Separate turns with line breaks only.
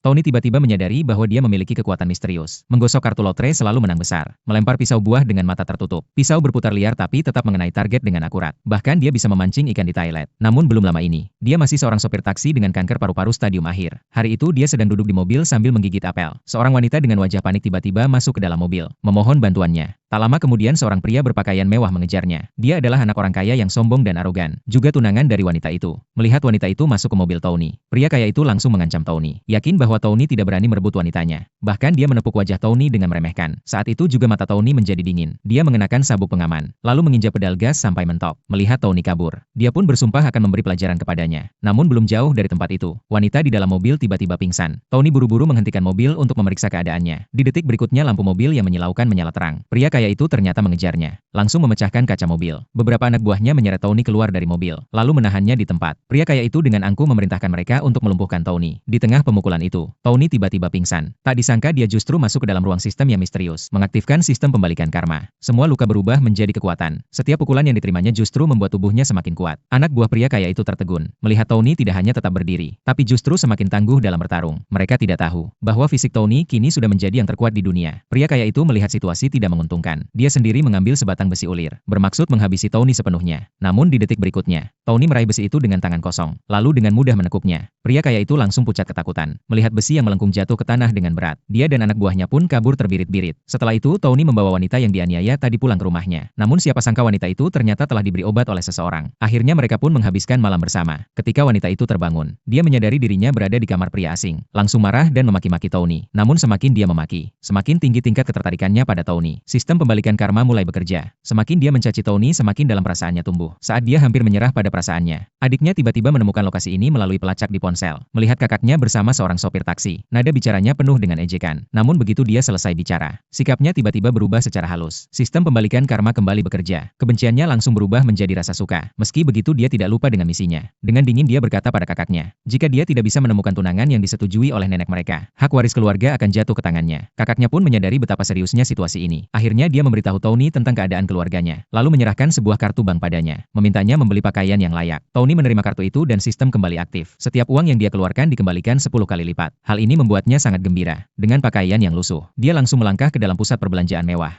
Tony tiba-tiba menyadari bahwa dia memiliki kekuatan misterius. Menggosok kartu lotre selalu menang besar. Melempar pisau buah dengan mata tertutup. Pisau berputar liar tapi tetap mengenai target dengan akurat. Bahkan dia bisa memancing ikan di toilet. Namun belum lama ini, dia masih seorang sopir taksi dengan kanker paru-paru stadium akhir. Hari itu dia sedang duduk di mobil sambil menggigit apel. Seorang wanita dengan wajah panik tiba-tiba masuk ke dalam mobil, memohon bantuannya. Tak lama kemudian seorang pria berpakaian mewah mengejarnya. Dia adalah anak orang kaya yang sombong dan arogan, juga tunangan dari wanita itu. Melihat wanita itu masuk ke mobil Tony, pria kaya itu langsung mengancam Tony. Yakin bahwa Tony tidak berani merebut wanitanya. Bahkan dia menepuk wajah Tony dengan meremehkan. Saat itu juga mata Tony menjadi dingin. Dia mengenakan sabuk pengaman, lalu menginjak pedal gas sampai mentok. Melihat Tony kabur, dia pun bersumpah akan memberi pelajaran kepadanya. Namun belum jauh dari tempat itu, wanita di dalam mobil tiba-tiba pingsan. Tony buru-buru menghentikan mobil untuk memeriksa keadaannya. Di detik berikutnya lampu mobil yang menyilaukan menyala terang. Pria kaya itu ternyata mengejarnya, langsung memecahkan kaca mobil. Beberapa anak buahnya menyeret Tony keluar dari mobil, lalu menahannya di tempat. Pria kaya itu dengan angkuh memerintahkan mereka untuk melumpuhkan Tony. Di tengah pemukulan itu, Tony tiba-tiba pingsan. Tak disangka dia justru masuk ke dalam ruang sistem yang misterius, mengaktifkan sistem pembalikan karma. Semua luka berubah menjadi kekuatan. Setiap pukulan yang diterimanya justru membuat tubuhnya semakin kuat. Anak buah pria kaya itu tertegun, melihat Tony tidak hanya tetap berdiri, tapi justru semakin tangguh dalam bertarung. Mereka tidak tahu bahwa fisik Tony kini sudah menjadi yang terkuat di dunia. Pria kaya itu melihat situasi tidak menguntungkan. Dia sendiri mengambil sebatang besi ulir, bermaksud menghabisi Tony sepenuhnya. Namun di detik berikutnya, Tony meraih besi itu dengan tangan kosong, lalu dengan mudah menekuknya. Pria kaya itu langsung pucat ketakutan, melihat besi yang melengkung jatuh ke tanah dengan berat. Dia dan anak buahnya pun kabur terbirit-birit. Setelah itu, Tony membawa wanita yang dianiaya tadi pulang ke rumahnya. Namun siapa sangka wanita itu ternyata telah diberi obat oleh seseorang. Akhirnya mereka pun menghabiskan malam bersama. Ketika wanita itu terbangun, dia menyadari dirinya berada di kamar pria asing. Langsung marah dan memaki-maki Tony. Namun semakin dia memaki, semakin tinggi tingkat ketertarikannya pada Tony. Sistem pembalikan karma mulai bekerja. Semakin dia mencaci Tony, semakin dalam perasaannya tumbuh. Saat dia hampir menyerah pada perasaannya, adiknya tiba-tiba menemukan lokasi ini melalui pelacak di ponsel. Melihat kakaknya bersama seorang sopir taksi, nada bicaranya penuh dengan ejekan. Namun begitu dia selesai bicara, sikapnya tiba-tiba berubah secara halus. Sistem pembalikan karma kembali bekerja. Kebenciannya langsung berubah menjadi rasa suka. Meski begitu dia tidak lupa dengan misinya. Dengan dingin dia berkata pada kakaknya, jika dia tidak bisa menemukan tunangan yang disetujui oleh nenek mereka, hak waris keluarga akan jatuh ke tangannya. Kakaknya pun menyadari betapa seriusnya situasi ini. Akhirnya dia memberitahu Tony tentang keadaan keluarganya, lalu menyerahkan sebuah kartu bank padanya, memintanya membeli pakaian yang layak. Tony menerima kartu itu dan sistem kembali aktif. Setiap uang yang dia keluarkan dikembalikan 10 kali lipat. Hal ini membuatnya sangat gembira. Dengan pakaian yang lusuh, dia langsung melangkah ke dalam pusat perbelanjaan mewah.